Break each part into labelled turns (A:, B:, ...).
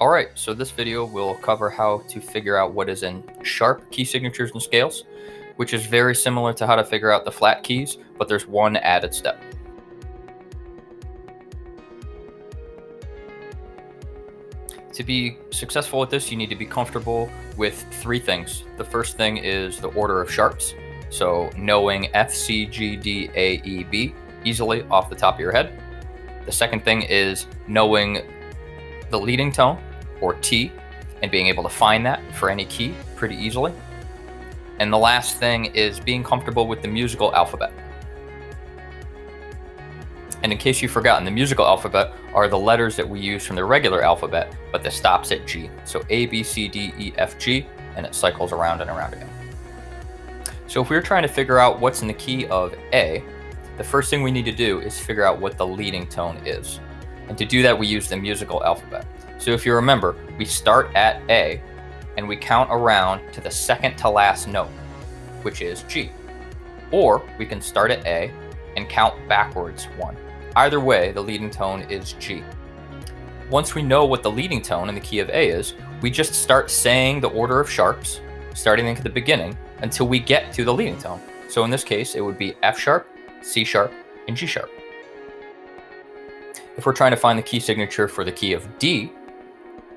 A: Alright, so this video will cover how to figure out what is in sharp key signatures and scales, which is very similar to how to figure out the flat keys, but there's one added step. To be successful with this, you need to be comfortable with three things. The first thing is the order of sharps, so knowing F, C, G, D, A, E, B easily off the top of your head. The second thing is knowing the leading tone, or T, and being able to find that for any key pretty easily. And the last thing is being comfortable with the musical alphabet. And in case you've forgotten, the musical alphabet are the letters that we use from the regular alphabet, but that stops at G. So A, B, C, D, E, F, G, and it cycles around and around again. So if we were trying to figure out what's in the key of A, the first thing we need to do is figure out what the leading tone is. And to do that, we use the musical alphabet. So if you remember, we start at A, and we count around to the second to last note, which is G. Or we can start at A and count backwards one. Either way, the leading tone is G. Once we know what the leading tone in the key of A is, we just start saying the order of sharps, starting at the beginning, until we get to the leading tone. So in this case, it would be F sharp, C sharp, and G sharp. If we're trying to find the key signature for the key of D,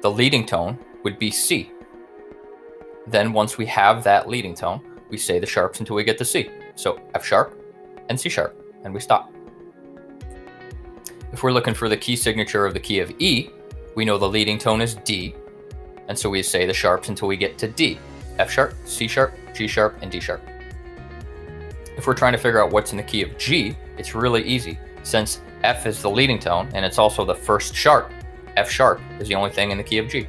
A: the leading tone would be C. Then once we have that leading tone, we say the sharps until we get to C. So F sharp and C sharp, and we stop. If we're looking for the key signature of the key of E, we know the leading tone is D, and so we say the sharps until we get to D. F sharp, C sharp, G sharp, and D sharp. If we're trying to figure out what's in the key of G, it's really easy. Since F is the leading tone, and it's also the first sharp, F sharp is the only thing in the key of G.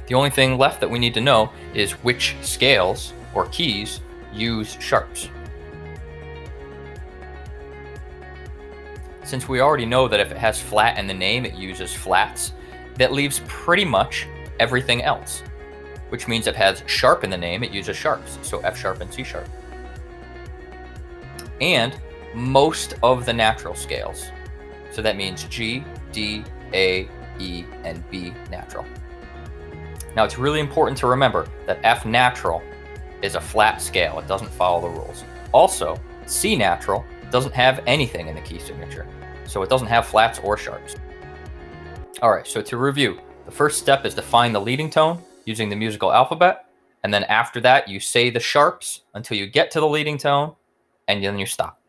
A: The only thing left that we need to know is which scales or keys use sharps. Since we already know that if it has flat in the name, it uses flats, that leaves pretty much everything else, which means if it has sharp in the name, it uses sharps, so F sharp and C sharp. And most of the natural scales, so that means G, D, A, E, and B natural. Now it's really important to remember that F natural is a flat scale, it doesn't follow the rules. Also, C natural doesn't have anything in the key signature, so it doesn't have flats or sharps. Alright, so to review, the first step is to find the leading tone using the musical alphabet, and then after that you say the sharps until you get to the leading tone, and then you stop.